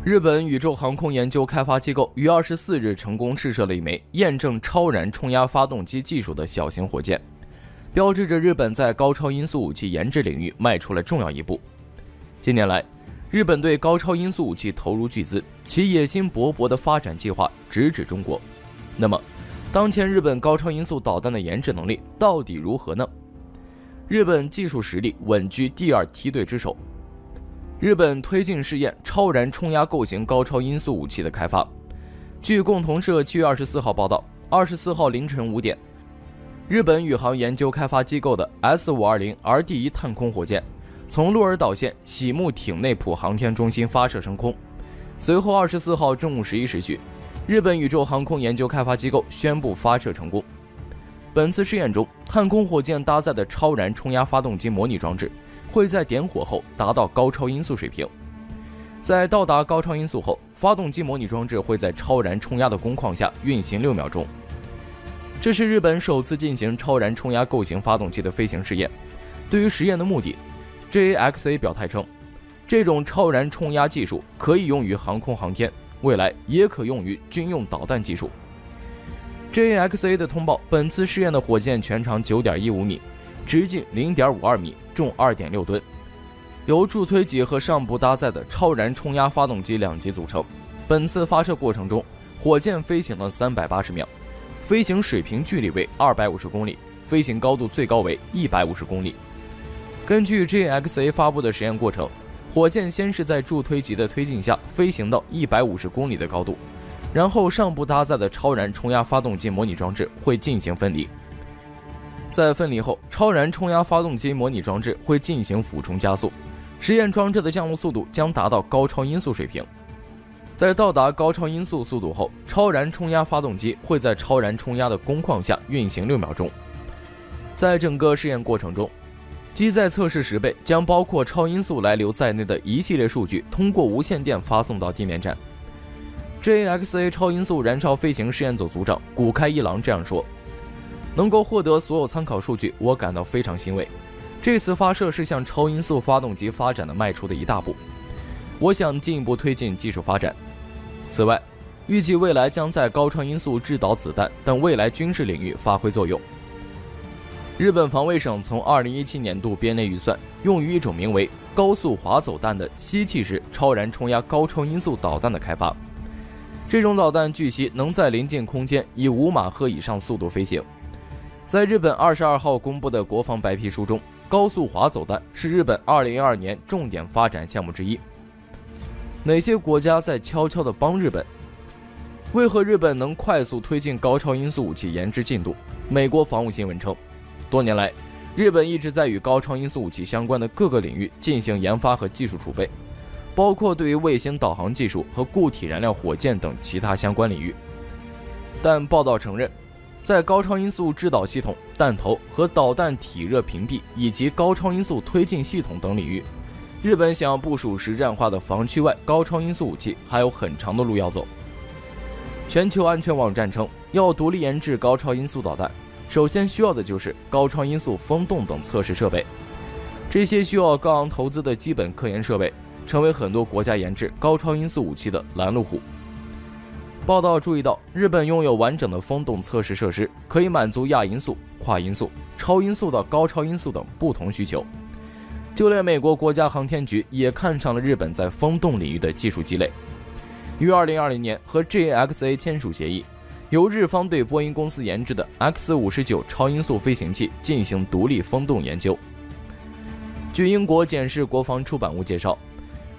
日本宇宙航空研究开发机构于24日成功试射了一枚验证超燃冲压发动机技术的小型火箭，标志着日本在高超音速武器研制领域迈出了重要一步。近年来，日本对高超音速武器投入巨资，其野心勃勃的发展计划直指中国。那么，当前日本高超音速导弹的研制能力到底如何呢？日本技术实力稳居第2梯队之首。日本推进试验超燃冲压构型高超音速武器的开发。据共同社7月24号报道，24号凌晨5点，日本宇航研究开发机构的 S520RD1 探空火箭从鹿儿岛县喜木町内浦航天中心发射升空。随后24号中午11时许，日本宇宙航空研究开发机构宣布发射成功。本次试验中，探空火箭搭载的超燃冲压发动机模拟装置会在点火后达到高超音速水平。在到达高超音速后，发动机模拟装置会在超燃冲压的工况下运行6秒钟。这是日本首次进行超燃冲压构型发动机的飞行试验。对于实验的目的， JAXA 表态称，这种超燃冲压技术可以用于航空航天，未来也可用于军用导弹技术。JAXA 的通报，本次试验的火箭全长 9.15 米，直径 0.52 米，重 2.6 吨，由助推级和上部搭载的超燃冲压发动机2级组成。本次发射过程中，火箭飞行了380秒，飞行水平距离为250公里，飞行高度最高为150公里。根据 JAXA 发布的实验过程，火箭先是在助推级的推进下飞行到150公里的高度，然后上部搭载的超燃冲压发动机模拟装置会进行分离。在分离后，超燃冲压发动机模拟装置会进行俯冲加速，实验装置的降落速度将达到高超音速水平。在到达高超音速速度后，超燃冲压发动机会在超燃冲压的工况下运行6秒钟。在整个试验过程中，机载测试时备将包括超音速来流在内的一系列数据通过无线电发送到地面站。JAXA 超音速燃烧飞行试验组组长古开一郎这样说：“能够获得所有参考数据，我感到非常欣慰。这次发射是向超音速发动机发展的迈出的一大步。我想进一步推进技术发展。此外，预计未来将在高超音速制导子弹等未来军事领域发挥作用。”日本防卫省从2017年度编列预算，用于一种名为高速滑走弹的吸气式超燃冲压高超音速导弹的开发。这种导弹据悉能在临近空间以5马赫以上速度飞行。在日本22号公布的国防白皮书中，高速滑走弹是日本2012年重点发展项目之一。哪些国家在悄悄地帮日本？为何日本能快速推进高超音速武器研制进度？美国防务新闻称，多年来，日本一直在与高超音速武器相关的各个领域进行研发和技术储备，包括对于卫星导航技术和固体燃料火箭等其他相关领域。但报道承认，在高超音速制导系统、弹头和导弹体热屏蔽以及高超音速推进系统等领域，日本想要部署实战化的防区外高超音速武器还有很长的路要走。全球安全网站称，要独立研制高超音速导弹，首先需要的就是高超音速风洞等测试设备。这些需要高昂投资的基本科研设备，成为很多国家研制高超音速武器的拦路虎。报道注意到，日本拥有完整的风洞测试设施，可以满足亚音速、跨音速、超音速到高超音速等不同需求。就连美国国家航天局也看上了日本在风洞领域的技术积累，于2020年和 JAXA 签署协议，由日方对波音公司研制的 X-59超音速飞行器进行独立风洞研究。据英国简氏国防出版物介绍，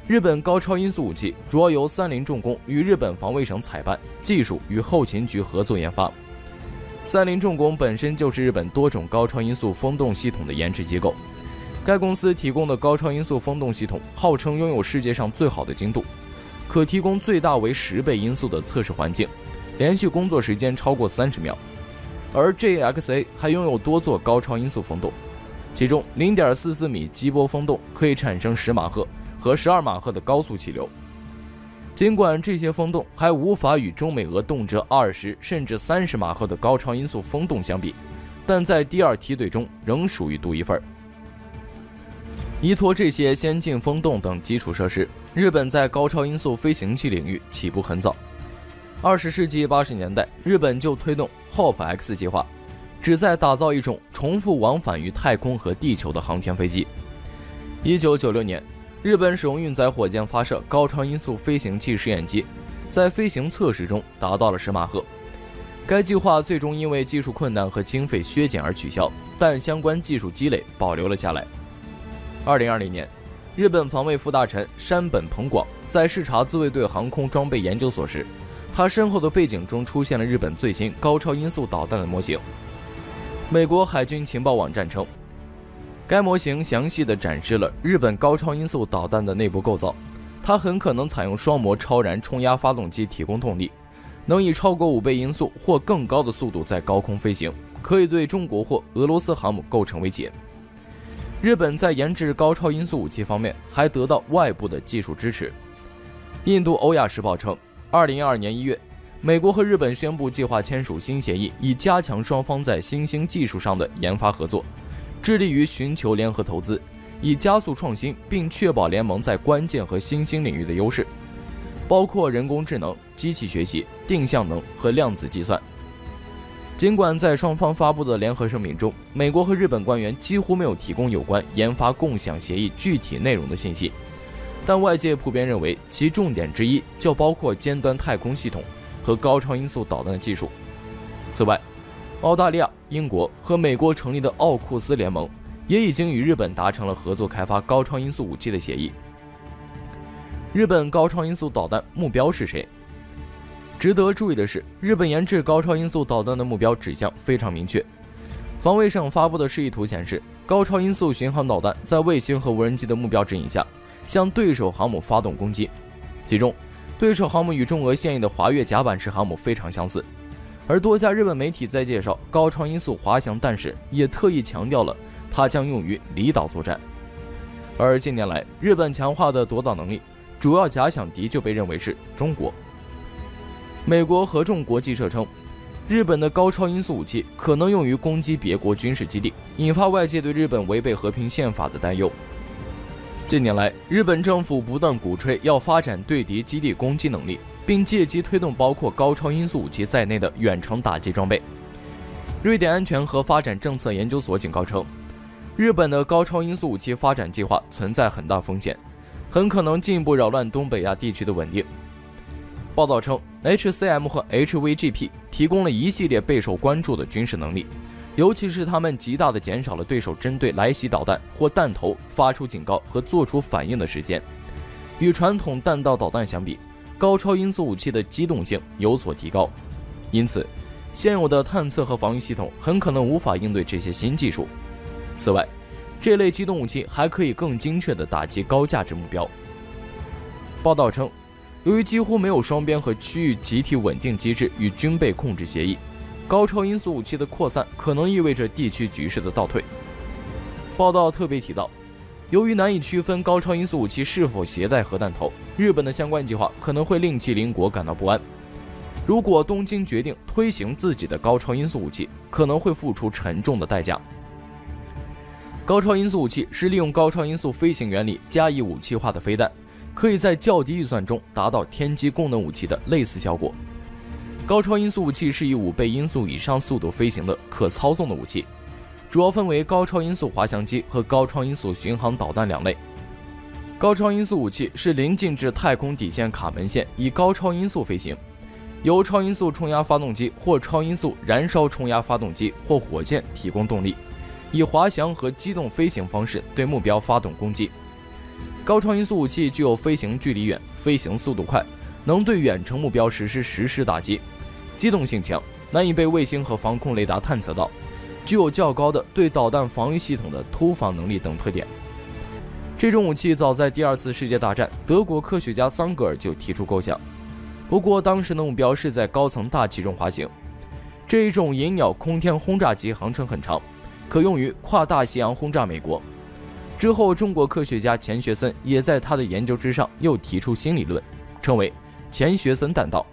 日本高超音速武器主要由三菱重工与日本防卫省采办，技术与后勤局合作研发。三菱重工本身就是日本多种高超音速风洞系统的研制机构，该公司提供的高超音速风洞系统号称拥有世界上最好的精度，可提供最大为10倍音速的测试环境，连续工作时间超过30秒。而 JAXA 还拥有多座高超音速风洞，其中 0.44 米激波风洞可以产生10马赫和12马赫的高速气流。尽管这些风洞还无法与中美俄动辄20甚至30马赫的高超音速风洞相比，但在第2梯队中仍属于独一份。依托这些先进风洞等基础设施，日本在高超音速飞行器领域起步很早。20世纪80年代，日本就推动 HOPE-X 计划，旨在打造一种重复往返于太空和地球的航天飞机。1996年，日本使用运载火箭发射高超音速飞行器试验机，在飞行测试中达到了10马赫。该计划最终因为技术困难和经费削减而取消，但相关技术积累保留了下来。2020年，日本防卫副大臣山本朋广在视察自卫队航空装备研究所时，他身后的背景中出现了日本最新高超音速导弹的模型。美国海军情报网站称，该模型详细地展示了日本高超音速导弹的内部构造，它很可能采用双模超燃冲压发动机提供动力，能以超过5倍音速或更高的速度在高空飞行，可以对中国或俄罗斯航母构成威胁。日本在研制高超音速武器方面还得到外部的技术支持。印度欧亚时报称，2012年1月，美国和日本宣布计划签署新协议，以加强双方在新兴技术上的研发合作，致力于寻求联合投资，以加速创新并确保联盟在关键和新兴领域的优势，包括人工智能、机器学习、定向能和量子计算。尽管在双方发布的联合声明中，美国和日本官员几乎没有提供有关研发共享协议具体内容的信息，但外界普遍认为其重点之一就包括尖端太空系统和高超音速导弹的技术。此外，澳大利亚、英国和美国成立的奥库斯联盟也已经与日本达成了合作开发高超音速武器的协议。日本高超音速导弹目标是谁？值得注意的是，日本研制高超音速导弹的目标指向非常明确。防卫省发布的示意图显示，高超音速巡航导弹在卫星和无人机的目标指引下，向对手航母发动攻击。其中，对手航母与中俄现役的华越甲板式航母非常相似。而多家日本媒体在介绍高超音速滑翔弹时，也特意强调了它将用于离岛作战。而近年来，日本强化的夺岛能力，主要假想敌就被认为是中国。美国合众国际社称，日本的高超音速武器可能用于攻击别国军事基地，引发外界对日本违背和平宪法的担忧。近年来，日本政府不断鼓吹要发展对敌基地攻击能力，并借机推动包括高超音速武器在内的远程打击装备。瑞典安全和发展政策研究所警告称，日本的高超音速武器发展计划存在很大风险，很可能进一步扰乱东北亚地区的稳定。报道称， HCM 和 HVGP 提供了一系列备受关注的军事能力，尤其是他们极大地减少了对手针对来袭导弹或弹头发出警告和做出反应的时间。与传统弹道导弹相比，高超音速武器的机动性有所提高，因此现有的探测和防御系统很可能无法应对这些新技术。此外，这类机动武器还可以更精确地打击高价值目标。报道称，由于几乎没有双边和区域集体稳定机制与军备控制协议，高超音速武器的扩散可能意味着地区局势的倒退。报道特别提到，由于难以区分高超音速武器是否携带核弹头，日本的相关计划可能会令其邻国感到不安。如果东京决定推行自己的高超音速武器，可能会付出沉重的代价。高超音速武器是利用高超音速飞行原理加以武器化的飞弹，可以在较低预算中达到天基功能武器的类似效果。高超音速武器是以5倍音速以上速度飞行的可操纵的武器，主要分为高超音速滑翔机和高超音速巡航导弹2类。高超音速武器是临近至太空底线卡门线，以高超音速飞行，由超音速冲压发动机或超音速燃烧冲压发动机或火箭提供动力，以滑翔和机动飞行方式对目标发动攻击。高超音速武器具有飞行距离远、飞行速度快，能对远程目标实施实时打击，机动性强，难以被卫星和防空雷达探测到，具有较高的对导弹防御系统的突防能力等特点。这种武器早在第2次世界大战，德国科学家桑格尔就提出构想，不过当时的目标是在高层大气中滑行。这一种银鸟空天轰炸机航程很长，可用于跨大西洋轰炸美国。之后，中国科学家钱学森也在他的研究之上又提出新理论，称为钱学森弹道，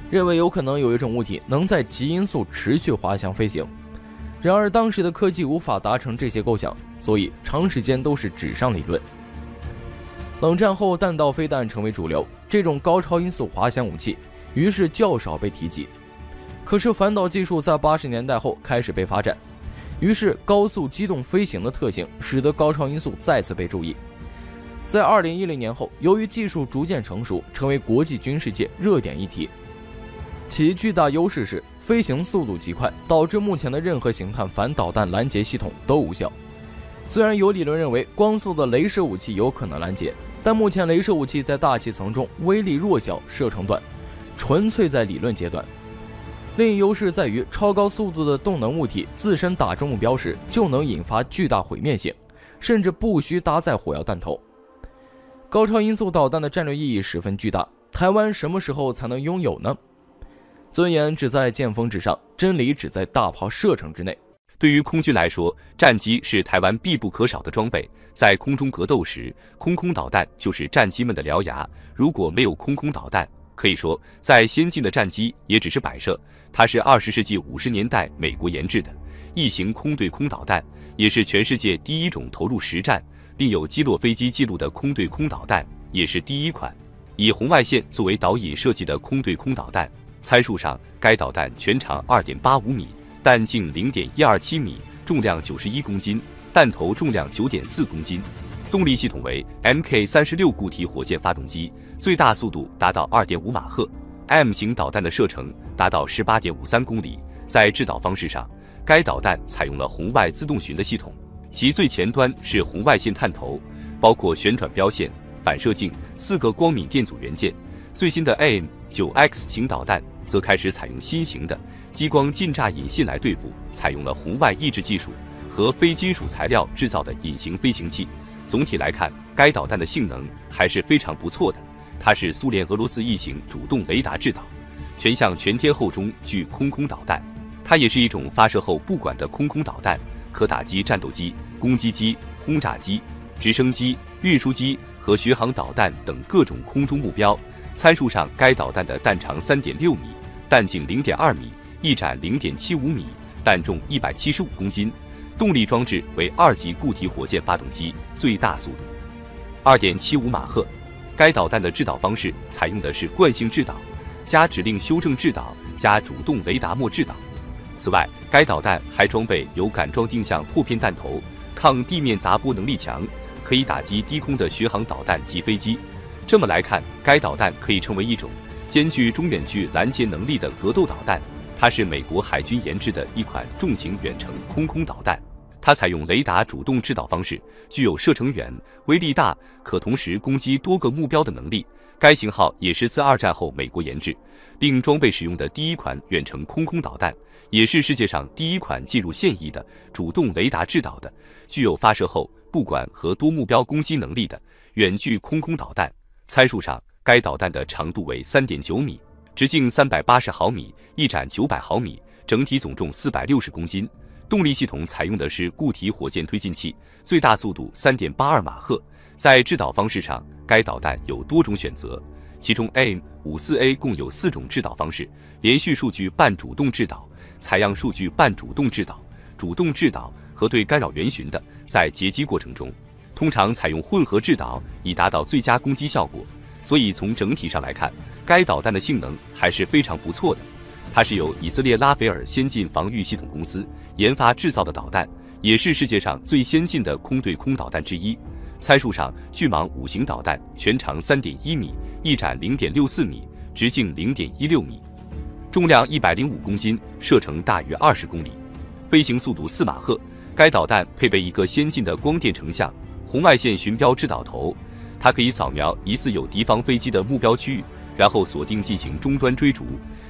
认为有可能有一种物体能在极音速持续滑翔飞行。然而当时的科技无法达成这些构想，所以长时间都是纸上理论。冷战后，弹道飞弹成为主流，这种高超音速滑翔武器于是较少被提及。可是反导技术在80年代后开始被发展，于是高速机动飞行的特性使得高超音速再次被注意。在2010年后，由于技术逐渐成熟，成为国际军事界热点议题。其巨大优势是飞行速度极快，导致目前的任何形态反导弹拦截系统都无效。虽然有理论认为光速的雷射武器有可能拦截，但目前雷射武器在大气层中威力弱小，射程短，纯粹在理论阶段。另一优势在于超高速度的动能物体自身打中目标时就能引发巨大毁灭性，甚至不需搭载火药弹头。高超音速导弹的战略意义十分巨大，台湾什么时候才能拥有呢？尊严只在剑锋之上，真理只在大炮射程之内。对于空军来说，战机是台湾必不可少的装备。在空中格斗时，空导弹就是战机们的獠牙。如果没有空导弹，可以说再先进的战机也只是摆设。它是20世纪50年代美国研制的异型空对空导弹，也是全世界第一种投入实战并有击落飞机记录的空对空导弹，也是第一款以红外线作为导引设计的空对空导弹。参数上，该导弹全长2.85米，弹径0.127米，重量91公斤，弹头重量9.4公斤。动力系统为 Mk36 固体火箭发动机，最大速度达到2.5马赫。M 型导弹的射程达到18.53公里。在制导方式上，该导弹采用了红外自动巡的系统，其最前端是红外线探头，包括旋转标线、反射镜4个光敏电阻元件。最新的 AIM-9X 型导弹则开始采用新型的激光近炸引信来对付，采用了红外抑制技术和非金属材料制造的隐形飞行器。总体来看，该导弹的性能还是非常不错的。它是苏联俄罗斯一型主动雷达制导，全向全天候中距空导弹。它也是一种发射后不管的空导弹，可打击战斗机、攻击机、轰炸机、直升机、运输机和巡航导弹等各种空中目标。参数上，该导弹的弹长3.6米，弹径0.2米，翼展0.75米，弹重175公斤。动力装置为2级固体火箭发动机，最大速度2.75马赫。该导弹的制导方式采用的是惯性制导加指令修正制导加主动雷达末制导。此外，该导弹还装备有杆状定向破片弹头，抗地面砸波能力强，可以打击低空的巡航导弹及飞机。这么来看，该导弹可以称为一种兼具中远距拦截能力的格斗导弹。它是美国海军研制的一款重型远程空导弹，它采用雷达主动制导方式，具有射程远、威力大、可同时攻击多个目标的能力。该型号也是自2战后美国研制并装备使用的第一款远程空导弹，也是世界上第一款进入现役的主动雷达制导的、具有发射后不管和多目标攻击能力的远距空导弹。参数上，该导弹的长度为3.9米，直径380毫米，翼展900毫米，整体总重460公斤。动力系统采用的是固体火箭推进器，最大速度3.82马赫。在制导方式上，该导弹有多种选择，其中 AIM-54A 共有4种制导方式：连续数据半主动制导、采样数据半主动制导、主动制导和对干扰源循的。在截击过程中，通常采用混合制导以达到最佳攻击效果。所以从整体上来看，该导弹的性能还是非常不错的。它是由以色列拉斐尔先进防御系统公司研发制造的导弹，也是世界上最先进的空对空导弹之一。参数上，巨蟒5型导弹全长3.1米，翼展0.64米，直径0.16米，重量105公斤，射程大约20公里，飞行速度4马赫。该导弹配备一个先进的光电成像红外线寻标制导头，它可以扫描疑似有敌方飞机的目标区域，然后锁定进行终端追逐。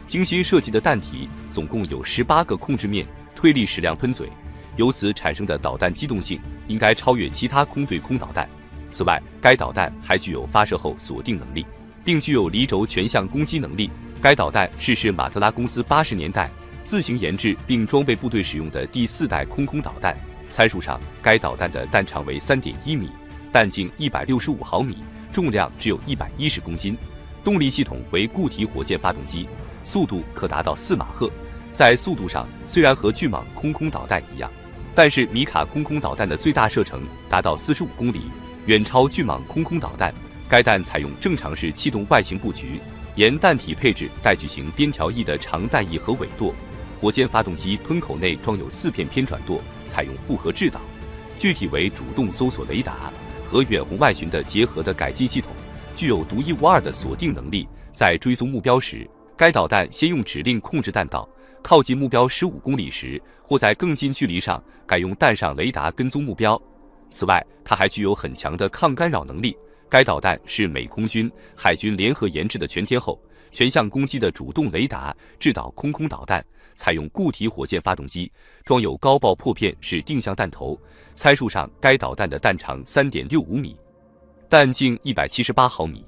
精心设计的弹体总共有18个控制面推力矢量喷嘴，由此产生的导弹机动性应该超越其他空对空导弹。此外，该导弹还具有发射后锁定能力，并具有离轴全向攻击能力。该导弹是马特拉公司80年代自行研制并装备部队使用的第4代空导弹。参数上，该导弹的弹长为3.1米，弹径165毫米，重量只有110公斤。动力系统为固体火箭发动机，速度可达到4马赫。在速度上虽然和巨蟒空空导弹一样，但是米卡空空导弹的最大射程达到45公里，远超巨蟒空空导弹。该弹采用正常式气动外形布局，沿弹体配置带矩形边条翼的长弹翼和尾舵。火箭发动机喷口内装有4片偏转舵，采用复合制导，具体为主动搜索雷达和远红外巡的结合的改进系统，具有独一无二的锁定能力。在追踪目标时，该导弹先用指令控制弹道，靠近目标15公里时，或在更近距离上改用弹上雷达跟踪目标。此外，它还具有很强的抗干扰能力。该导弹是美空军、海军联合研制的全天候、全向攻击的主动雷达制导空空导弹，采用固体火箭发动机，装有高爆破片式定向弹头。参数上，该导弹的弹长 3.65 米，弹径178毫米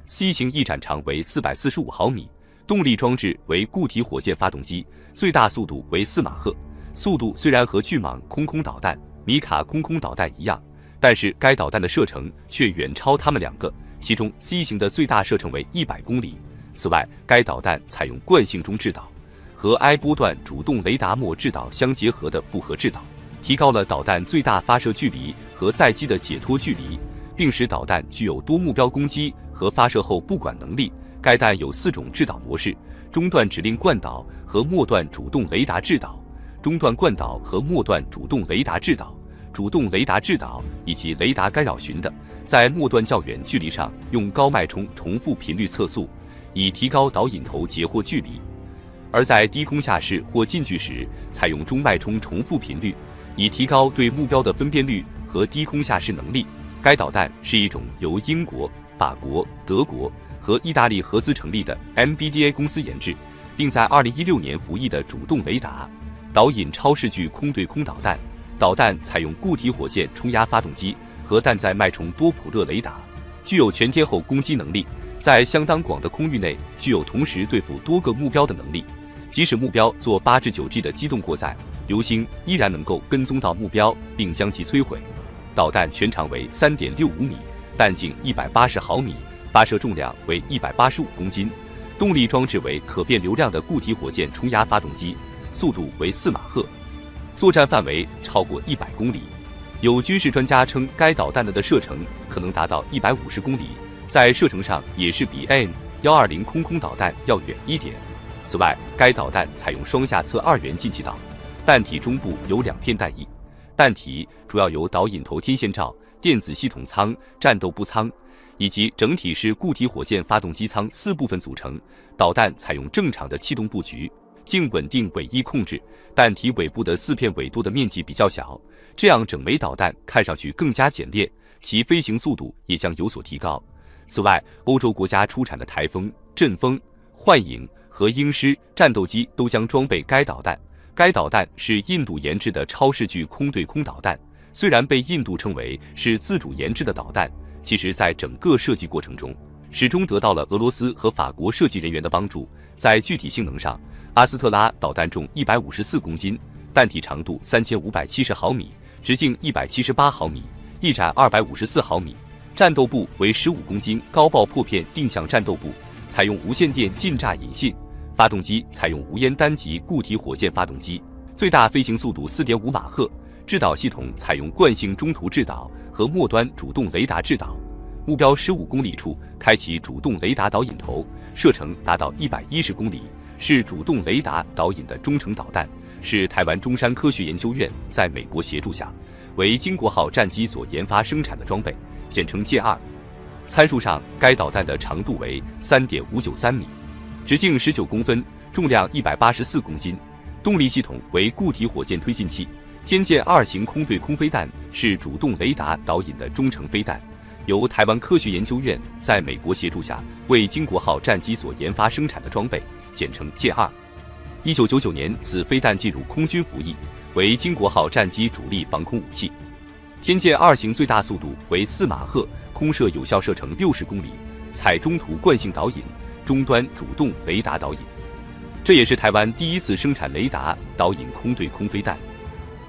，C 型翼展长为445毫米，动力装置为固体火箭发动机，最大速度为4马赫。速度虽然和巨蟒空空导弹、米卡空空导弹一样，但是该导弹的射程却远超它们两个，其中 C 型的最大射程为100公里。此外，该导弹采用惯性中制导和 I 波段主动雷达末制导相结合的复合制导，提高了导弹最大发射距离和载机的解脱距离，并使导弹具有多目标攻击和发射后不管能力。该弹有4种制导模式：中段指令惯导和末段主动雷达制导、中段惯导和末段主动雷达制导、主动雷达制导以及雷达干扰巡的。在末段较远距离上用高脉冲重复频率测速，以提高导引头截获距离；而在低空下视或近距时，采用中脉冲重复频率，以提高对目标的分辨率和低空下视能力。该导弹是一种由英国、法国、德国和意大利合资成立的 MBDA 公司研制，并在2016年服役的主动雷达导引超视距空对空导弹。导弹采用固体火箭冲压发动机和弹载脉冲多普勒雷达，具有全天候攻击能力，在相当广的空域内具有同时对付多个目标的能力。即使目标做8至9G 的机动过载，流星依然能够跟踪到目标并将其摧毁。导弹全长为 3.65 米，弹径180毫米，发射重量为185公斤，动力装置为可变流量的固体火箭冲压发动机，速度为4马赫，作战范围超过100公里。有军事专家称，该导弹的射程可能达到150公里，在射程上也是比 AIM-120空空导弹要远一点。此外，该导弹采用双下侧2元进气导，弹体中部有2片弹翼，弹体主要由导引头天线罩、电子系统舱、战斗部舱以及整体式固体火箭发动机舱4部分组成。导弹采用正常的气动布局，经稳定尾翼控制，弹体尾部的4片尾舵的面积比较小，这样整枚导弹看上去更加简练，其飞行速度也将有所提高。此外，欧洲国家出产的台风、阵风、幻影和鹰狮战斗机都将装备该导弹。该导弹是印度研制的超视距空对空导弹，虽然被印度称为是自主研制的导弹，其实在整个设计过程中始终得到了俄罗斯和法国设计人员的帮助。在具体性能上，阿斯特拉导弹重154公斤，弹体长度3570毫米，直径178毫米，翼展254毫米，战斗部为15公斤高爆破片定向战斗部，采用无线电近炸引信，发动机采用无烟单级固体火箭发动机，最大飞行速度4.5马赫，制导系统采用惯性中途制导和末端主动雷达制导，目标15公里处开启主动雷达导引头，射程达到110公里，是主动雷达导引的中程导弹，是台湾中山科学研究院在美国协助下为经国号战机所研发生产的装备，简称剑2。参数上，该导弹的长度为 3.593 米，直径19公分，重量184公斤，动力系统为固体火箭推进器。天剑2型空对空飞弹是主动雷达导引的中程飞弹，由台湾科学研究院在美国协助下为经国号战机所研发生产的装备，简称剑2。1999年，此飞弹进入空军服役，为经国号战机主力防空武器。天剑2型最大速度为4马赫，空射有效射程60公里，采中途惯性导引，终端主动雷达导引。这也是台湾第一次生产雷达导引空对空飞弹。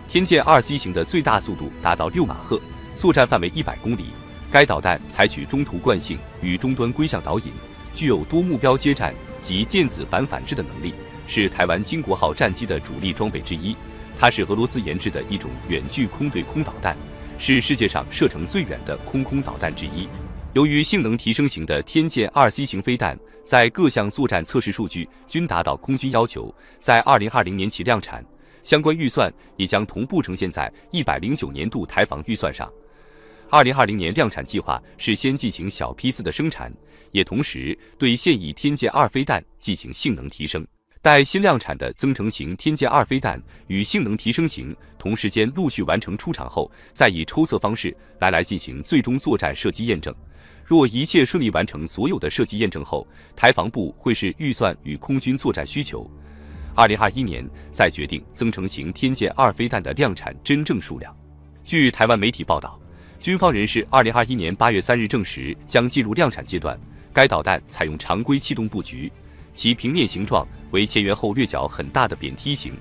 天剑2C 型的最大速度达到6马赫，作战范围100公里。该导弹采取中途惯性与终端归向导引，具有多目标接战及电子反制的能力，是台湾经国号战机的主力装备之一，它是俄罗斯研制的一种远距空对空导弹，是世界上射程最远的空导弹之一。由于性能提升型的天剑2C 型飞弹在各项作战测试数据均达到空军要求，在2020年起量产，相关预算也将同步呈现在109年度台防预算上。2020年量产计划是先进行小批次的生产，也同时对现役天剑2飞弹进行性能提升。待新量产的增程型天剑2飞弹与性能提升型同时间陆续完成出厂后，再以抽测方式来进行最终作战射击验证。若一切顺利完成所有的射击验证后，台防部会视预算与空军作战需求，2021年再决定增程型天剑2飞弹的量产真正数量。据台湾媒体报道，军方人士2021年8月3日证实将进入量产阶段。该导弹采用常规气动布局，其平面形状为前圆后略角很大的扁梯形，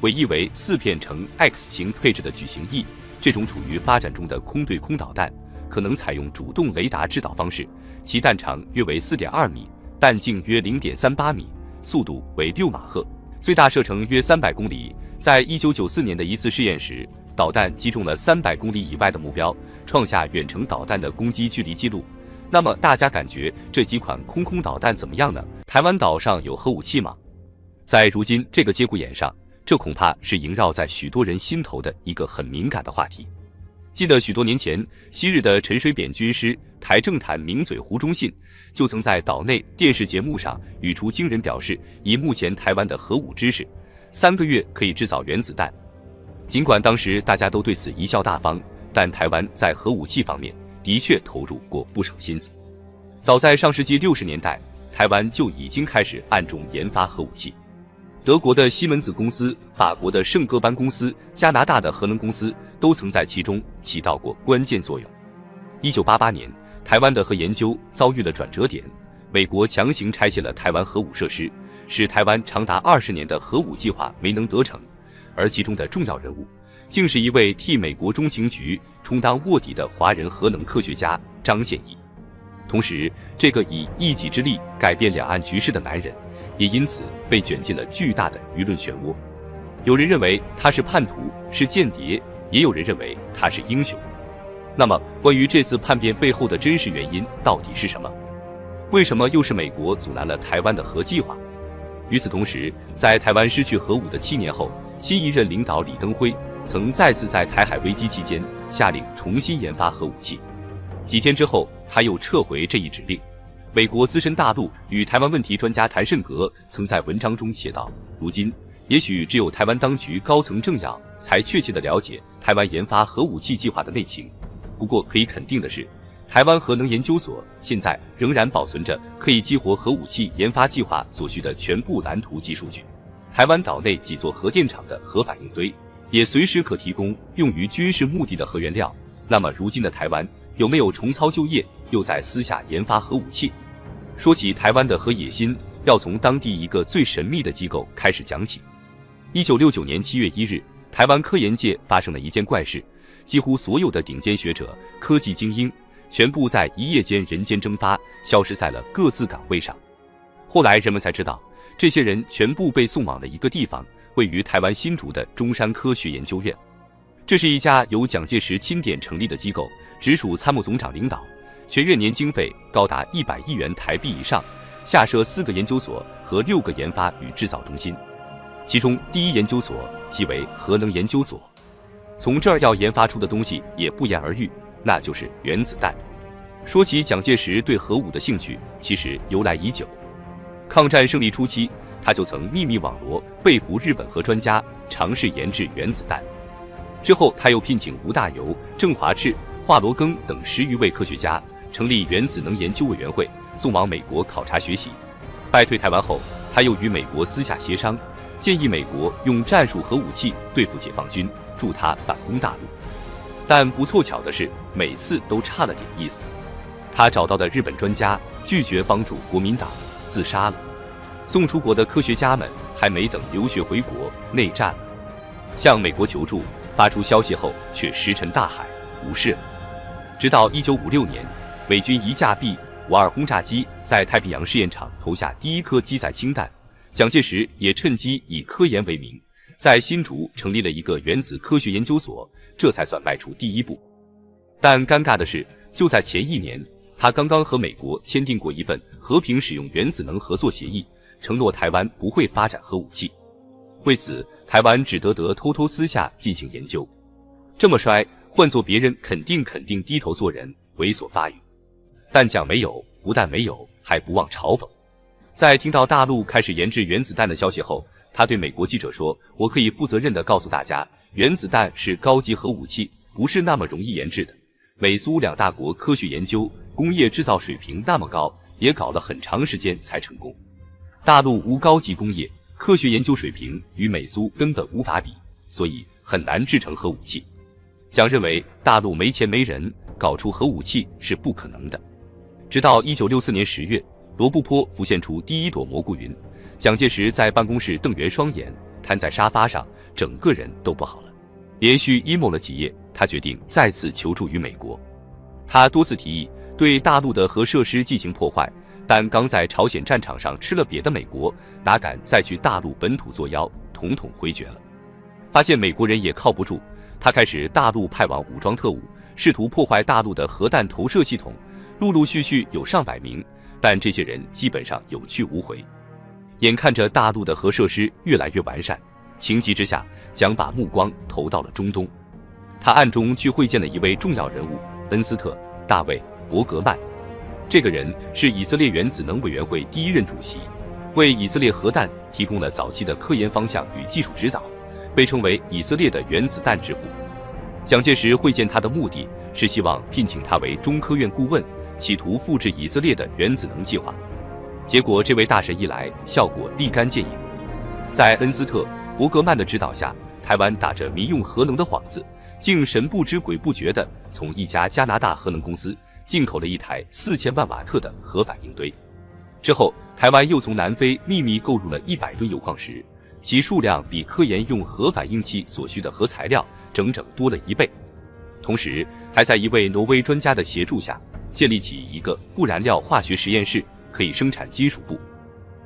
尾翼为4片呈 X 型配置的矩形翼。这种处于发展中的空对空导弹可能采用主动雷达制导方式，其弹长约为 4.2 米，弹径约 0.38 米，速度为6马赫，最大射程约300公里。在1994年的一次试验时，导弹击中了300公里以外的目标，创下远程导弹的攻击距离记录。那么大家感觉这几款空导弹怎么样呢？台湾岛上有核武器吗？在如今这个节骨眼上，这恐怕是萦绕在许多人心头的一个很敏感的话题。记得许多年前，昔日的陈水扁军师、台政坛名嘴胡忠信就曾在岛内电视节目上语出惊人，表示以目前台湾的核武知识，3个月可以制造原子弹。尽管当时大家都对此贻笑大方，但台湾在核武器方面的确投入过不少心思。早在上世纪60年代，台湾就已经开始暗中研发核武器。德国的西门子公司、法国的圣戈班公司、加拿大的核能公司都曾在其中起到过关键作用。1988年，台湾的核研究遭遇了转折点，美国强行拆卸了台湾核武设施，使台湾长达20年的核武计划没能得逞。而其中的重要人物，竟是一位替美国中情局充当卧底的华人核能科学家张献义。同时，这个以一己之力改变两岸局势的男人，也因此被卷进了巨大的舆论漩涡。有人认为他是叛徒，是间谍，也有人认为他是英雄。那么，关于这次叛变背后的真实原因到底是什么？为什么又是美国阻拦了台湾的核计划？与此同时，在台湾失去核武的7年后，新一任领导李登辉曾再次在台海危机期间下令重新研发核武器。几天之后，他又撤回这一指令。美国资深大陆与台湾问题专家谭胜格曾在文章中写道：如今，也许只有台湾当局高层政要才确切地了解台湾研发核武器计划的内情。不过可以肯定的是，台湾核能研究所现在仍然保存着可以激活核武器研发计划所需的全部蓝图及数据。台湾岛内几座核电厂的核反应堆也随时可提供用于军事目的的核原料。那么如今的台湾有没有重操旧业，又在私下研发核武器？说起台湾的核野心，要从当地一个最神秘的机构开始讲起。1969年7月1日，台湾科研界发生了一件怪事，几乎所有的顶尖学者、科技精英全部在一夜间人间蒸发，消失在了各自岗位上。后来人们才知道，这些人全部被送往了一个地方，位于台湾新竹的中山科学研究院。这是一家由蒋介石钦点成立的机构，直属参谋总长领导，全院年经费高达100亿元台币以上，下设4个研究所和6个研发与制造中心。其中第一研究所即为核能研究所，从这儿要研发出的东西也不言而喻，那就是原子弹。说起蒋介石对核武的兴趣，其实由来已久。抗战胜利初期，他就曾秘密网罗被俘日本核专家，尝试研制原子弹。之后他又聘请吴大猷、郑华赤、华罗庚等10余位科学家，成立原子能研究委员会，送往美国考察学习。败退台湾后，他又与美国私下协商，建议美国用战术核武器对付解放军，助他反攻大陆。但不凑巧的是，每次都差了点意思。他找到的日本专家拒绝帮助国民党，自杀了。送出国的科学家们还没等留学回国，内战了。向美国求助，发出消息后却石沉大海，无视了。直到1956年，美军一架 B-52轰炸机在太平洋试验场投下第一颗机载氢弹，蒋介石也趁机以科研为名，在新竹成立了一个原子科学研究所，这才算迈出第一步。但尴尬的是，就在前1年，他刚刚和美国签订过一份和平使用原子能合作协议，承诺台湾不会发展核武器。为此，台湾只得偷偷私下进行研究。这么衰，换做别人肯定低头做人，猥琐发育。但蒋没有，不但没有，还不忘嘲讽。在听到大陆开始研制原子弹的消息后，他对美国记者说：“我可以负责任地告诉大家，原子弹是高级核武器，不是那么容易研制的。美苏2大国科学研究、工业制造水平那么高，也搞了很长时间才成功。大陆无高级工业，科学研究水平与美苏根本无法比，所以很难制成核武器。”蒋认为大陆没钱没人，搞出核武器是不可能的。直到1964年10月，罗布泊浮现出第一朵蘑菇云，蒋介石在办公室瞪圆双眼，瘫在沙发上，整个人都不好了。连续 emo 了几夜，他决定再次求助于美国。他多次提议对大陆的核设施进行破坏，但刚在朝鲜战场上吃了瘪的美国哪敢再去大陆本土作妖，统统回绝了。发现美国人也靠不住，他开始大陆派往武装特务，试图破坏大陆的核弹投射系统，陆续有上百名，但这些人基本上有去无回。眼看着大陆的核设施越来越完善，情急之下，蒋把目光投到了中东。他暗中去会见了一位重要人物恩斯特·大卫·伯格曼。这个人是以色列原子能委员会第1任主席，为以色列核弹提供了早期的科研方向与技术指导，被称为以色列的原子弹之父。蒋介石会见他的目的是希望聘请他为中科院顾问，企图复制以色列的原子能计划。结果这位大神一来，效果立竿见影。在恩斯特·伯格曼的指导下，台湾打着民用核能的幌子，竟神不知鬼不觉地从一家加拿大核能公司进口了一台4000万瓦特的核反应堆。之后，台湾又从南非秘密购入了100吨铀矿石，其数量比科研用核反应器所需的核材料整整多了1倍。同时，还在一位挪威专家的协助下，建立起一个不燃料化学实验室，可以生产金属布。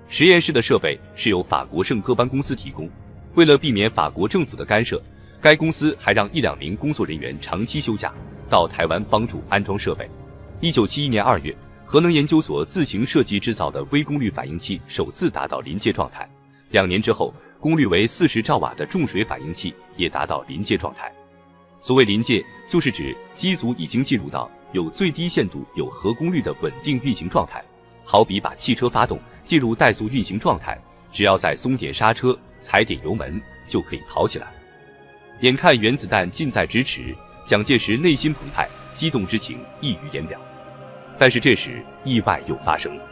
实验室的设备是由法国圣戈班公司提供。为了避免法国政府的干涉，该公司还让1、2名工作人员长期休假，到台湾帮助安装设备。1971年2月，核能研究所自行设计制造的微功率反应器首次达到临界状态。2年之后，功率为40兆瓦的重水反应器也达到临界状态。所谓临界，就是指机组已经进入到有最低限度有核功率的稳定运行状态，好比把汽车发动进入怠速运行状态，只要再松点刹车，踩点油门，就可以跑起来。眼看原子弹近在咫尺，蒋介石内心澎湃，激动之情溢于言表。但是这时意外又发生了。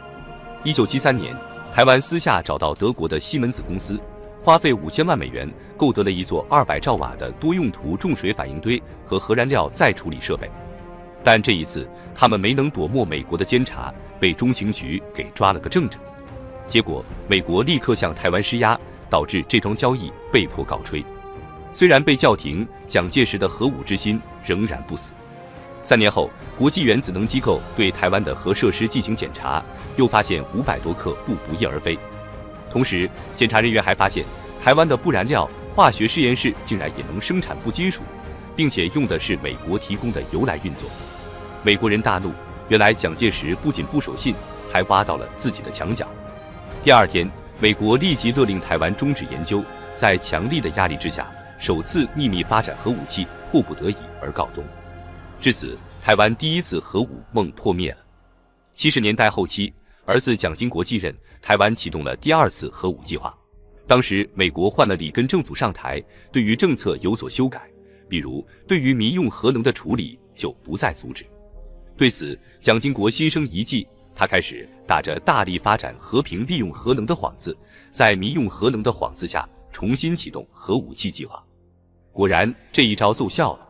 1973年，台湾私下找到德国的西门子公司，花费5000万美元购得了一座200兆瓦的多用途重水反应堆和核燃料再处理设备。但这一次他们没能躲没美国的监察，被中情局给抓了个正着。结果美国立刻向台湾施压，导致这桩交易被迫告吹。虽然被叫停，蒋介石的核武之心仍然不死。3年后，国际原子能机构对台湾的核设施进行检查，又发现500多克布不翼而飞。同时，检查人员还发现，台湾的不燃料化学实验室竟然也能生产钚金属，并且用的是美国提供的油来运作。美国人大怒，原来蒋介石不仅不守信，还挖到了自己的墙角。第2天，美国立即勒令台湾终止研究，在强力的压力之下，首次秘密发展核武器迫不得已而告终。至此，台湾第1次核武梦破灭了。70年代后期，儿子蒋经国继任，台湾启动了第2次核武计划。当时美国换了里根政府上台，对于政策有所修改，比如对于民用核能的处理就不再阻止。对此，蒋经国心生一计，他开始打着大力发展和平利用核能的幌子，在民用核能的幌子下重新启动核武器计划。果然，这一招奏效了。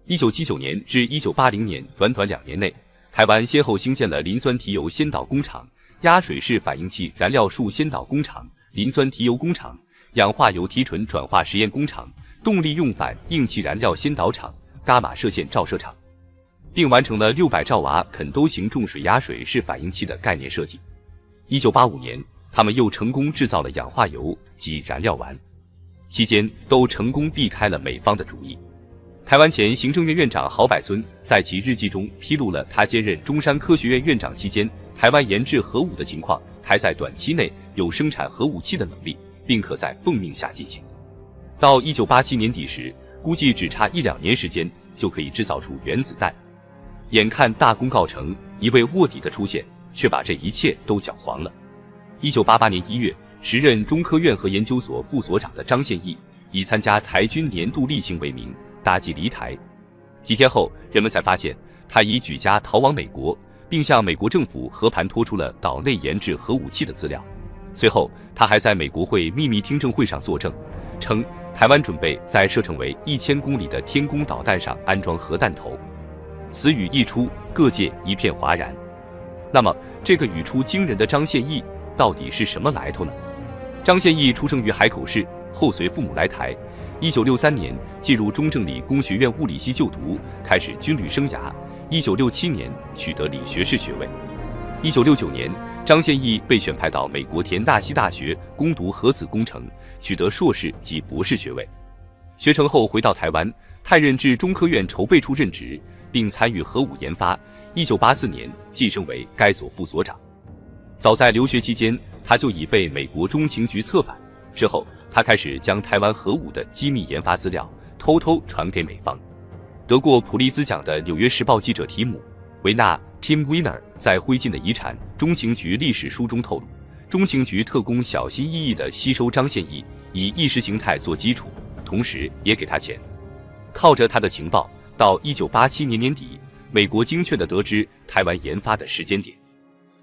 1979年至1980年短2年内，台湾先后兴建了磷酸提油先导工厂、压水式反应器燃料束先导工厂、磷酸提油工厂、氧化油提纯转化实验工厂、动力用反应器燃料先导厂、伽马射线照射场，并完成了600兆瓦肯都型重水压水式反应器的概念设计。1985年，他们又成功制造了氧化铀及燃料丸，期间都成功避开了美方的主意。台湾前行政院院长郝柏村在其日记中披露了他兼任中山科学院院长期间，台湾研制核武的情况，台在短期内有生产核武器的能力，并可在奉命下进行。到1987年底时，估计只差1-2年时间就可以制造出原子弹。眼看大功告成，一位卧底的出现，却把这一切都搅黄了。1988年1月，时任中科院核研究所副所长的张献义，以参加台军年度例行为名，搭机离台。几天后，人们才发现他已举家逃往美国，并向美国政府和盘托出了岛内研制核武器的资料。随后，他还在美国会秘密听证会上作证，称台湾准备在射程为1000公里的天宫导弹上安装核弹头。此语一出，各界一片哗然。那么，这个语出惊人的张献义到底是什么来头呢？张献义出生于海口市，后随父母来台。1963年进入中正理工学院物理系就读，开始军旅生涯。1967年取得理学士学位。1969年，张献义被选派到美国田纳西大学攻读核子工程，取得硕士及博士学位。学成后回到台湾，派任至中科院筹备处任职，并参与核武研发。1984年晋升为该所副所长。早在留学期间，他就已被美国中情局策反。之后，他开始将台湾核武的机密研发资料偷偷传给美方。得过普利兹奖的《纽约时报》记者提姆·维纳 （Tim Weiner） 在《灰烬的遗产》中情局历史书中透露，中情局特工小心翼翼地吸收张献义，以意识形态做基础，同时也给他钱。靠着他的情报，到1987年年底，美国精确地得知台湾研发的时间点。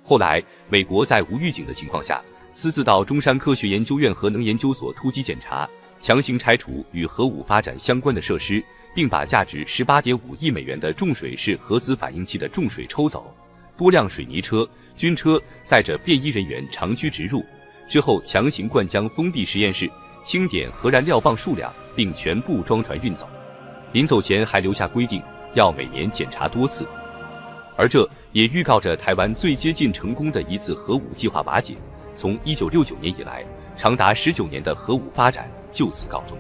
后来，美国在无预警的情况下，私自到中山科学研究院核能研究所突击检查，强行拆除与核武发展相关的设施，并把价值18.5亿美元的重水式核子反应器的重水抽走。多辆水泥车、军车载着便衣人员长驱直入，之后强行灌浆封闭实验室，清点核燃料棒数量，并全部装船运走。临走前还留下规定，要每年检查多次。而这也预告着台湾最接近成功的一次核武计划瓦解。从1969年以来，长达19年的核武发展就此告终。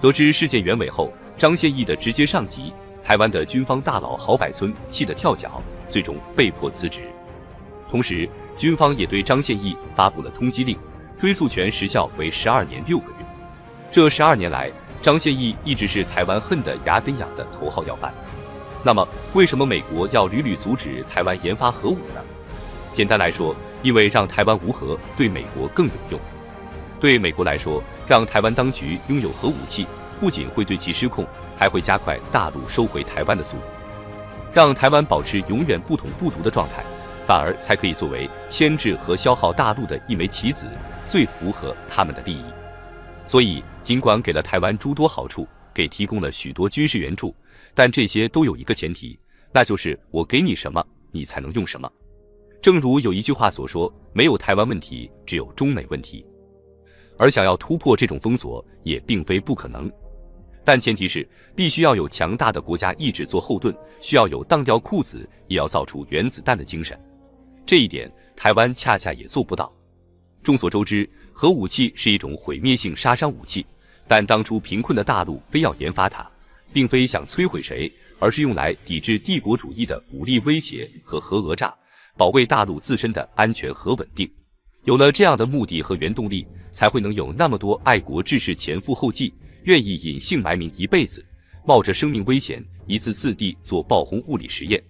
得知事件原委后，张献义的直接上级台湾的军方大佬郝柏村气得跳脚，最终被迫辞职。同时，军方也对张献义发布了通缉令，追诉权时效为12年6个月。这12年来，张献义一直是台湾恨得牙根痒的头号要犯。那么，为什么美国要屡屡阻止台湾研发核武呢？简单来说，因为让台湾无核对美国更有用。对美国来说，让台湾当局拥有核武器，不仅会对其失控，还会加快大陆收回台湾的速度。让台湾保持永远不统不独的状态，反而才可以作为牵制和消耗大陆的一枚棋子，最符合他们的利益。所以，尽管给了台湾诸多好处，给提供了许多军事援助，但这些都有一个前提，那就是我给你什么，你才能用什么。正如有一句话所说，没有台湾问题，只有中美问题。而想要突破这种封锁，也并非不可能。但前提是必须要有强大的国家意志做后盾，需要有当掉裤子也要造出原子弹的精神。这一点，台湾恰恰也做不到。众所周知，核武器是一种毁灭性杀伤武器，但当初贫困的大陆非要研发它，并非想摧毁谁，而是用来抵制帝国主义的武力威胁和核讹诈，保卫大陆自身的安全和稳定。有了这样的目的和原动力，才会能有那么多爱国志士前赴后继，愿意隐姓埋名一辈子，冒着生命危险一次次地做爆轰物理实验，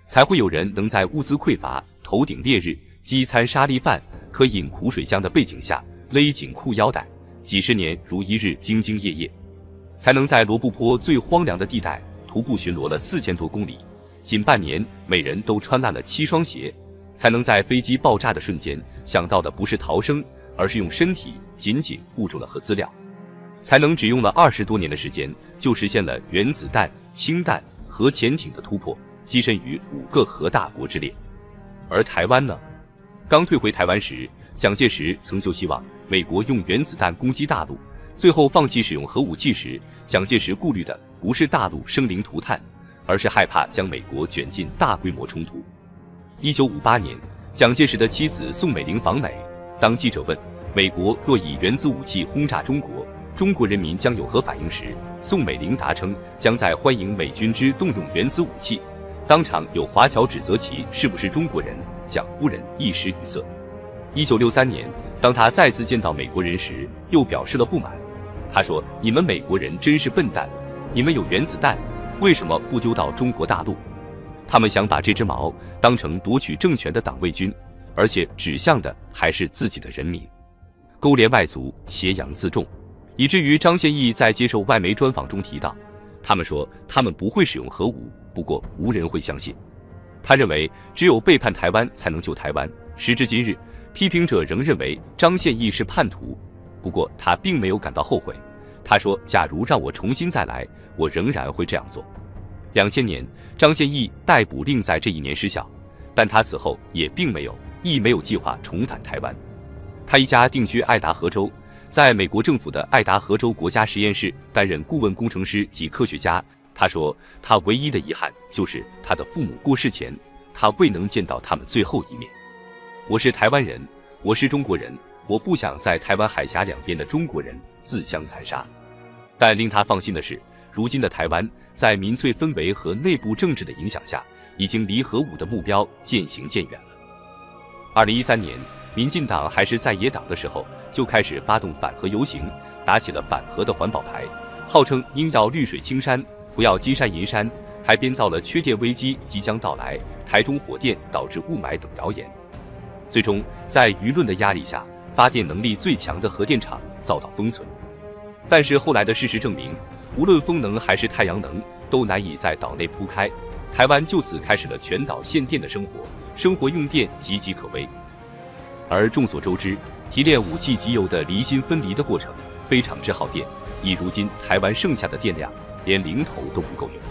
才会有人能在物资匮乏、头顶烈日、饥餐沙粒饭、渴饮苦水浆的背景下勒紧裤腰带，几十年如一日兢兢业业，才能在罗布泊最荒凉的地带徒步巡逻了4000多公里，仅半年每人都穿烂了7双鞋，才能在飞机爆炸的瞬间想到的不是逃生，而是用身体紧紧护住了核资料，才能只用了20多年的时间就实现了原子弹、氢弹、核潜艇的突破，跻身于5个核大国之列。而台湾呢？刚退回台湾时，蒋介石曾就希望美国用原子弹攻击大陆，最后放弃使用核武器时，蒋介石顾虑的不是大陆生灵涂炭，而是害怕将美国卷进大规模冲突。1958年，蒋介石的妻子宋美龄访美，当记者问美国若以原子武器轰炸中国，中国人民将有何反应时，宋美龄答称将在欢迎美军之动用原子武器。当场有华侨指责其是不是中国人，蒋夫人一时语塞。1963年，当他再次见到美国人时，又表示了不满。他说：“你们美国人真是笨蛋，你们有原子弹，为什么不丢到中国大陆？他们想把这只矛当成夺取政权的党卫军，而且指向的还是自己的人民，勾连外族，挟洋自重。”以至于张献义在接受外媒专访中提到，他们说他们不会使用核武，不过无人会相信。他认为只有背叛台湾才能救台湾。时至今日，批评者仍认为张献义是叛徒，不过他并没有感到后悔。他说：“假如让我重新再来，我仍然会这样做。”2000年，张献义逮捕令在这一年失效，但他此后也并没有计划重返台湾。他一家定居爱达荷州，在美国政府的爱达荷州国家实验室担任顾问工程师及科学家。他说，他唯一的遗憾就是他的父母过世前，他未能见到他们最后一面。我是台湾人，我是中国人，我不想在台湾海峡两边的中国人自相残杀。但令他放心的是，如今的台湾在民粹氛围和内部政治的影响下，已经离核武的目标渐行渐远了。2013年，民进党还是在野党的时候，就开始发动反核游行，打起了反核的环保牌，号称应要绿水青山，不要金山银山，还编造了缺电危机即将到来、台中火电导致雾霾等谣言。最终，在舆论的压力下，发电能力最强的核电厂遭到封存。但是后来的事实证明，无论风能还是太阳能，都难以在岛内铺开。台湾就此开始了全岛限电的生活，生活用电岌岌可危。而众所周知，提炼武器机油的离心分离的过程非常之耗电，以如今台湾剩下的电量，连零头都不够用。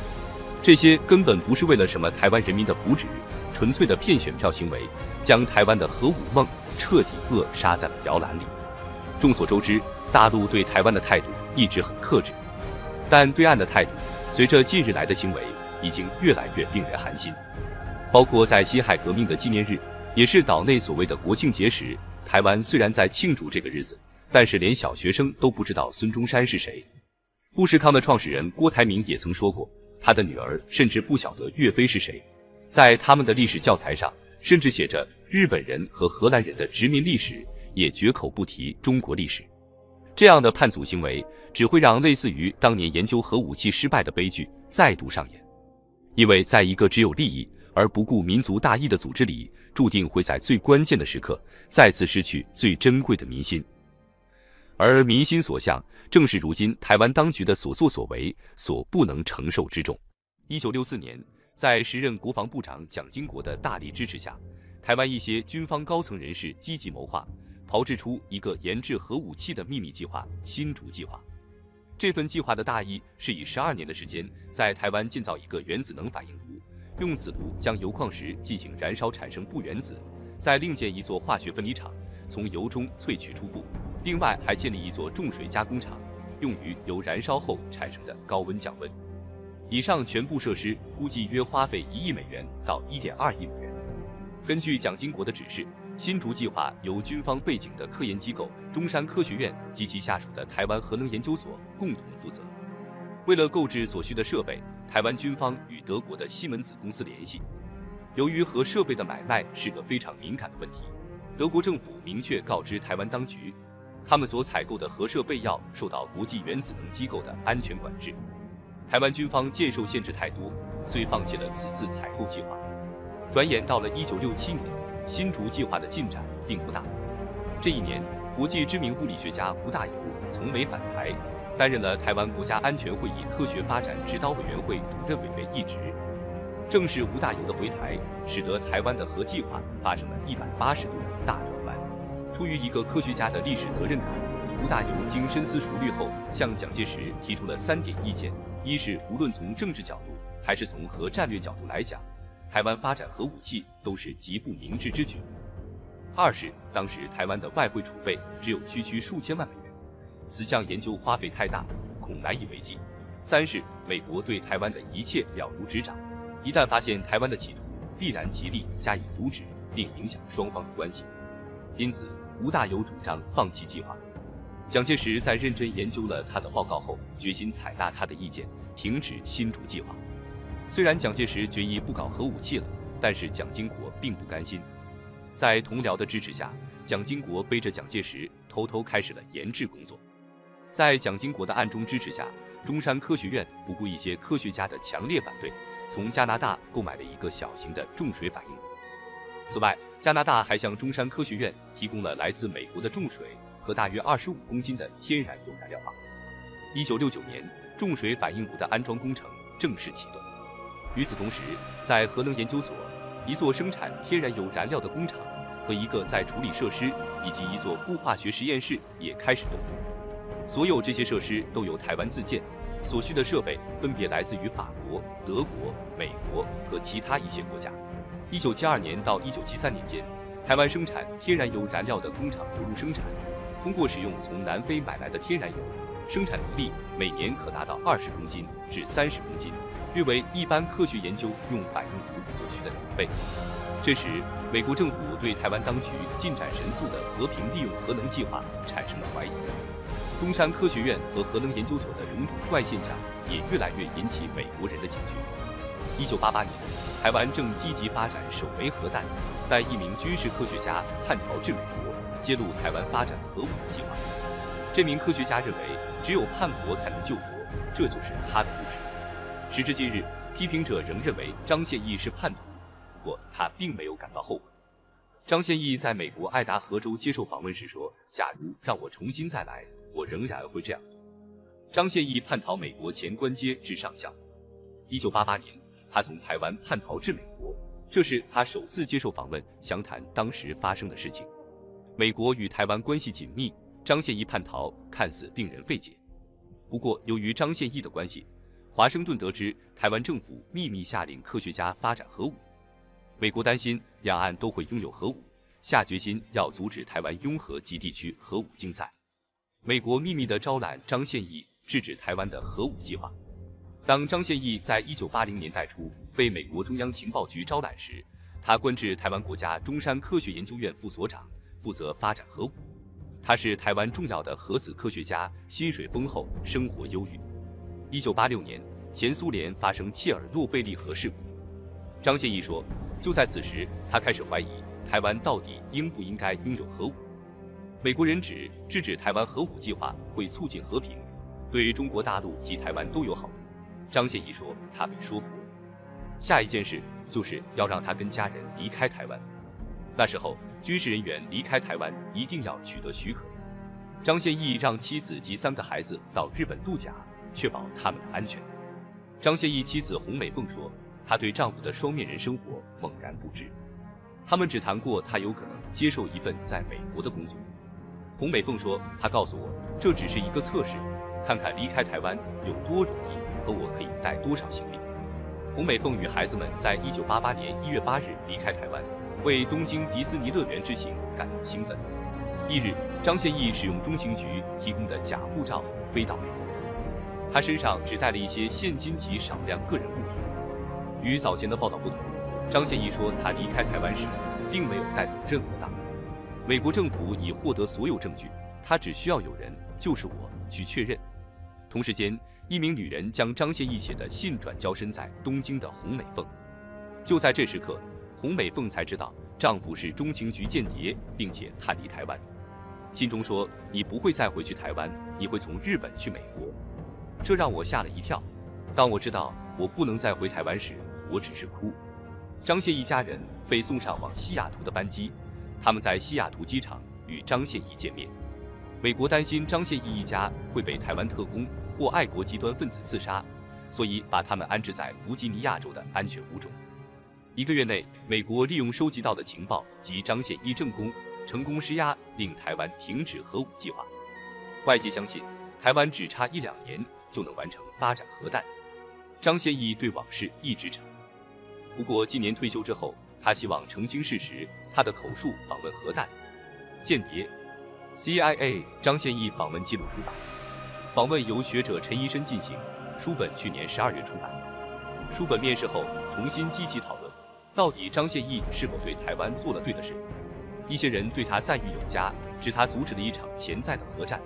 这些根本不是为了什么台湾人民的福祉，纯粹的骗选票行为，将台湾的核武梦彻底扼杀在了摇篮里。众所周知，大陆对台湾的态度一直很克制，但对岸的态度随着近日来的行为已经越来越令人寒心。包括在辛亥革命的纪念日，也是岛内所谓的国庆节时，台湾虽然在庆祝这个日子，但是连小学生都不知道孙中山是谁。富士康的创始人郭台铭也曾说过，他的女儿甚至不晓得岳飞是谁。在他们的历史教材上，甚至写着日本人和荷兰人的殖民历史，也绝口不提中国历史。这样的叛祖行为只会让类似于当年研究核武器失败的悲剧再度上演，因为在一个只有利益而不顾民族大义的组织里，注定会在最关键的时刻再次失去最珍贵的民心。而民心所向，正是如今台湾当局的所作所为所不能承受之重。1964年，在时任国防部长蒋经国的大力支持下，台湾一些军方高层人士积极谋划，炮制出一个研制核武器的秘密计划——新竹计划。这份计划的大意是以12年的时间，在台湾建造一个原子能反应炉，用此炉将铀矿石进行燃烧产生钚原子，再另建一座化学分离厂，从铀中萃取出钚。另外还建立一座重水加工厂，用于铀燃烧后产生的高温降温。以上全部设施估计约花费1亿美元到1.2亿美元。根据蒋经国的指示，新竹计划由军方背景的科研机构中山科学院及其下属的台湾核能研究所共同负责。为了购置所需的设备，台湾军方与德国的西门子公司联系。由于核设备的买卖是个非常敏感的问题，德国政府明确告知台湾当局，他们所采购的核设备要受到国际原子能机构的安全管制。台湾军方见受限制太多，遂放弃了此次采购计划。转眼到了1967年，新竹计划的进展并不大。这一年，国际知名物理学家吴大猷从美返台，担任了台湾国家安全会议科学发展指导委员会主任委员一职。正是吴大猷的回台，使得台湾的核计划发生了180度的大转弯。出于一个科学家的历史责任感，吴大猷经深思熟虑后，向蒋介石提出了3点意见：一是无论从政治角度还是从核战略角度来讲，台湾发展核武器都是极不明智之举；二是当时台湾的外汇储备只有区数千万美元，此项研究花费太大，恐难以为继；三是美国对台湾的一切了如指掌，一旦发现台湾的企图，必然极力加以阻止，并影响双方的关系。因此吴大猷主张放弃计划。蒋介石在认真研究了他的报告后，决心采纳他的意见，停止新竹计划。虽然蒋介石决意不搞核武器了，但是蒋经国并不甘心。在同僚的支持下，蒋经国背着蒋介石偷偷开始了研制工作。在蒋经国的暗中支持下，中山科学院不顾一些科学家的强烈反对，从加拿大购买了一个小型的重水反应炉。此外，加拿大还向中山科学院提供了来自美国的重水和大约25公斤的天然油燃料棒。1969年，重水反应炉的安装工程正式启动。与此同时，在核能研究所，一座生产天然油燃料的工厂和一个在处理设施以及一座固化学实验室也开始动工。所有这些设施都由台湾自建，所需的设备分别来自于法国、德国、美国和其他一些国家。1972年到1973年间，台湾生产天然油燃料的工厂投入生产，通过使用从南非买来的天然油，生产能力每年可达到20公斤至30公斤，约为一般科学研究用反应炉所需的2倍。这时，美国政府对台湾当局进展神速的和平利用核能计划产生了怀疑。中山科学院和核能研究所的种种怪现象也越来越引起美国人的警觉。1988年，台湾正积极发展首枚核弹，但一名军事科学家叛逃至美国，揭露台湾发展核武的计划。这名科学家认为，只有叛国才能救国，这就是他的故事。时至今日，批评者仍认为张献义是叛徒，不过他并没有感到后悔。张献义在美国爱达荷州接受访问时说：“假如让我重新再来，我仍然会这样做。”张献义叛逃美国前官阶至上校。1988年，他从台湾叛逃至美国，这是他首次接受访问，详谈当时发生的事情。美国与台湾关系紧密，张献义叛逃看似令人费解。不过，由于张献义的关系，华盛顿得知台湾政府秘密下令科学家发展核武。美国担心两岸都会拥有核武，下决心要阻止台湾拥核及地区核武竞赛。美国秘密地招揽张献义，制止台湾的核武计划。当张献义在1980年代初被美国中央情报局招揽时，他官至台湾国家中山科学研究院副所长，负责发展核武。他是台湾重要的核子科学家，薪水丰厚，生活优裕。1986年，前苏联发生切尔诺贝利核事故。张献义说，就在此时，他开始怀疑台湾到底应不应该拥有核武。美国人指制止台湾核武计划会促进和平，对中国大陆及台湾都有好处。张献义说，他被说服了。下一件事就是要让他跟家人离开台湾。那时候，军事人员离开台湾一定要取得许可。张献义让妻子及3个孩子到日本度假，确保他们的安全。张献义妻子洪美凤说，她对丈夫的双面人生活猛然不知，他们只谈过他有可能接受一份在美国的工作。洪美凤说，她告诉我，这只是一个测试，看看离开台湾有多容易和我可以带多少行李。洪美凤与孩子们在1988年1月8日离开台湾，为东京迪士尼乐园之行感到兴奋。翌日，张献义使用中情局提供的假护照飞到美国，他身上只带了一些现金及少量个人物品。与早前的报道不同，张献义说他离开台湾时并没有带走任何大物。美国政府已获得所有证据，他只需要有人，就是我，去确认。同时间，一名女人将张献义写的信转交身在东京的洪美凤。就在这时刻，洪美凤才知道丈夫是中情局间谍，并且探离台湾。信中说，你不会再回去台湾，你会从日本去美国。这让我吓了一跳。当我知道我不能再回台湾时，我只是哭。张献义家人被送上往西雅图的班机，他们在西雅图机场与张献义见面。美国担心张献义一家会被台湾特工或爱国极端分子刺杀，所以把他们安置在弗吉尼亚州的安全屋中。1个月内，美国利用收集到的情报及张献义证供，成功施压，令台湾停止核武计划。外界相信，台湾只差1-2年就能完成发展核弹。张献义对往事一直沉默。不过今年退休之后，他希望澄清事实，他的口述访问核弹、间谍、CIA。张献义访问记录出版，访问由学者陈医生进行，书本去年12月出版。书本面世后，重新激起讨论，到底张献义是否对台湾做了对的事？一些人对他赞誉有加，指他阻止了一场潜在的核战；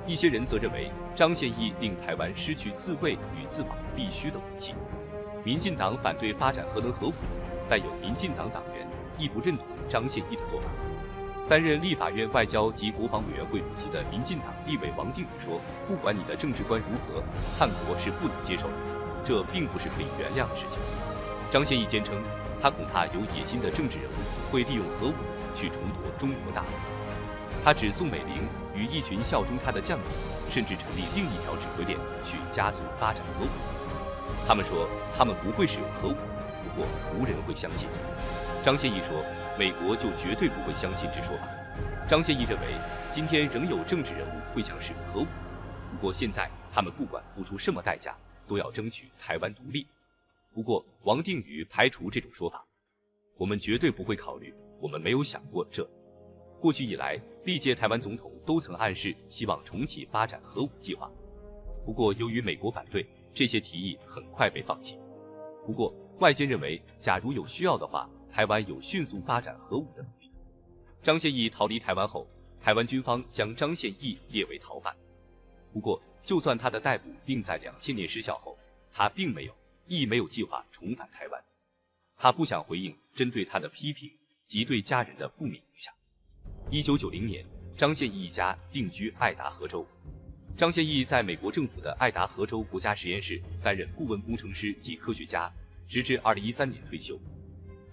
一些人则认为张献义令台湾失去自卫与自保必须的武器。民进党反对发展核能核武，但有民进党党员亦不认同张献义的做法。担任立法院外交及国防委员会主席的民进党立委王定宇说：“不管你的政治观如何，叛国是不能接受的，这并不是可以原谅的事情。”张献义坚称，他恐怕有野心的政治人物会利用核武去重夺中国大陆。他指宋美龄与一群效忠他的将领，甚至成立另一条指挥链去加速发展核武。他们说他们不会使用核武，不过无人会相信。张献义说，美国就绝对不会相信这说法。张献义认为，今天仍有政治人物会想使用核武，不过现在他们不管付出什么代价，都要争取台湾独立。不过王定宇排除这种说法，我们绝对不会考虑，我们没有想过这。过去以来，历届台湾总统都曾暗示希望重启发展核武计划，不过由于美国反对，这些提议很快被放弃。不过外界认为，假如有需要的话，台湾有迅速发展核武的能力。张献义逃离台湾后，台湾军方将张献义列为逃犯。不过，就算他的逮捕并在2000年失效后，他并没有计划重返台湾。他不想回应针对他的批评及对家人的负面影响。1990年，张献义一家定居爱达荷州。张献义在美国政府的爱达荷州国家实验室担任顾问工程师及科学家，直至2013年退休。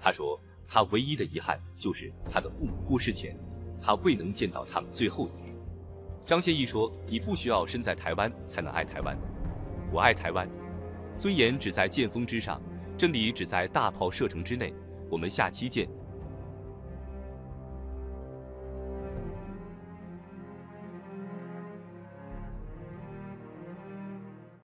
他说，他唯一的遗憾就是他的父母过世前，他未能见到他们最后一面。张献义说，你不需要身在台湾才能爱台湾，我爱台湾，尊严只在剑锋之上，真理只在大炮射程之内，我们下期见。